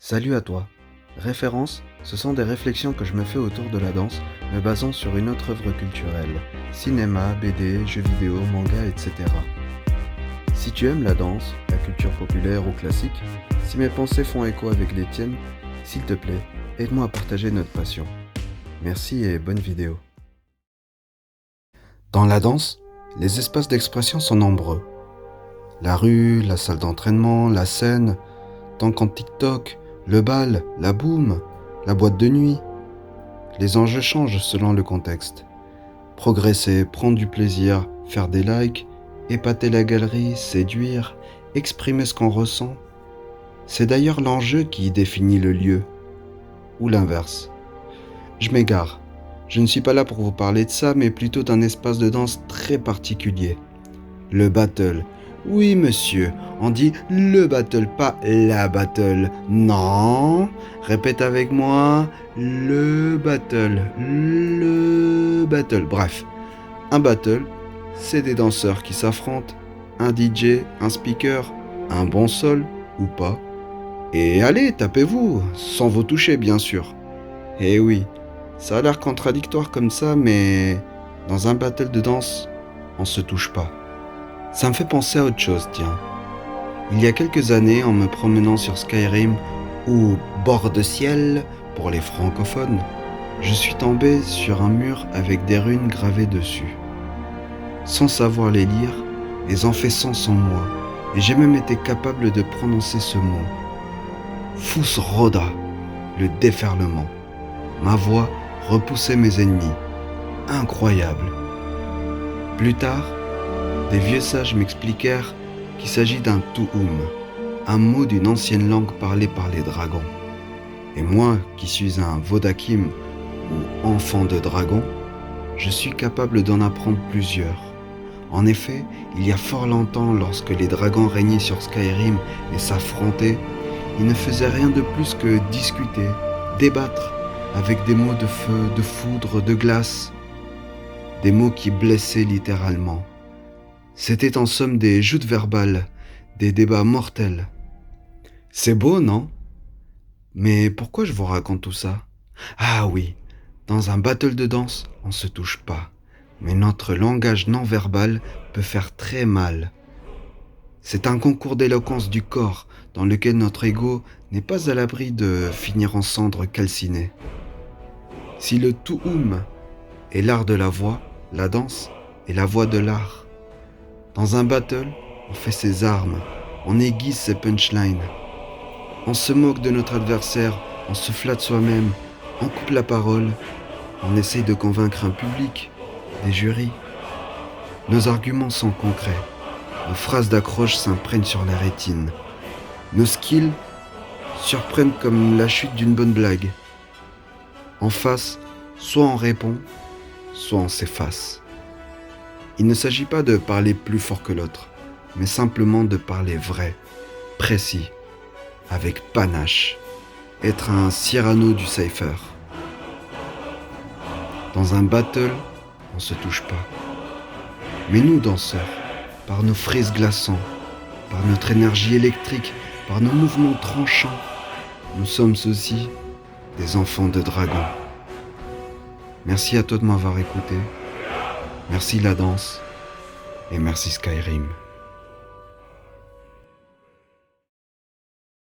Salut à toi. Références, ce sont des réflexions que je me fais autour de la danse, me basant sur une autre œuvre culturelle. Cinéma, BD, jeux vidéo, manga, etc. Si tu aimes la danse, la culture populaire ou classique, si mes pensées font écho avec les tiennes, s'il te plaît, aide-moi à partager notre passion. Merci et bonne vidéo. Dans la danse, les espaces d'expression sont nombreux. La rue, la salle d'entraînement, la scène, tant qu'en TikTok, le bal, la boum, la boîte de nuit. Les enjeux changent selon le contexte. Progresser, prendre du plaisir, faire des likes, épater la galerie, séduire, exprimer ce qu'on ressent. C'est d'ailleurs l'enjeu qui définit le lieu, ou l'inverse. Je m'égare. Je ne suis pas là pour vous parler de ça, mais plutôt d'un espace de danse très particulier. Le battle. Oui, monsieur, on dit le battle, pas la battle. Non, répète avec moi, le battle, le battle. Bref, un battle, c'est des danseurs qui s'affrontent, un DJ, un speaker, un bon sol ou pas. Et allez, tapez-vous, sans vous toucher bien sûr. Eh oui, ça a l'air contradictoire comme ça, mais dans un battle de danse, on se touche pas. Ça me fait penser à autre chose, tiens. Il y a quelques années, en me promenant sur Skyrim, ou bord de ciel pour les francophones, je suis tombé sur un mur avec des runes gravées dessus. Sans savoir les lire, les ont fait sens en moi, et j'ai même été capable de prononcer ce mot. Fus Roda, le déferlement. Ma voix repoussait mes ennemis. Incroyable. Plus tard, des vieux sages m'expliquèrent qu'il s'agit d'un tu'um, un mot d'une ancienne langue parlée par les dragons. Et moi, qui suis un Vodakim ou enfant de dragon, je suis capable d'en apprendre plusieurs. En effet, il y a fort longtemps, lorsque les dragons régnaient sur Skyrim et s'affrontaient, ils ne faisaient rien de plus que discuter, débattre, avec des mots de feu, de foudre, de glace, des mots qui blessaient littéralement. C'était en somme des joutes verbales, des débats mortels. C'est beau, non? Mais pourquoi je vous raconte tout ça? Ah oui, dans un battle de danse, on se touche pas. Mais notre langage non verbal peut faire très mal. C'est un concours d'éloquence du corps dans lequel notre ego n'est pas à l'abri de finir en cendres calcinées. Si le tu'um est l'art de la voix, la danse est la voix de l'art. Dans un battle, on fait ses armes, on aiguise ses punchlines. On se moque de notre adversaire, on se flatte soi-même, on coupe la parole, on essaye de convaincre un public, des jurys. Nos arguments sont concrets, nos phrases d'accroche s'imprègnent sur la rétine. Nos skills surprennent comme la chute d'une bonne blague. En face, soit on répond, soit on s'efface. Il ne s'agit pas de parler plus fort que l'autre, mais simplement de parler vrai, précis, avec panache, être un Cyrano du cypher. Dans un battle, on se touche pas. Mais nous, danseurs, par nos frises glaçants, par notre énergie électrique, par nos mouvements tranchants, nous sommes aussi des enfants de dragon. Merci à toi de m'avoir écouté. Merci la danse et merci Skyrim.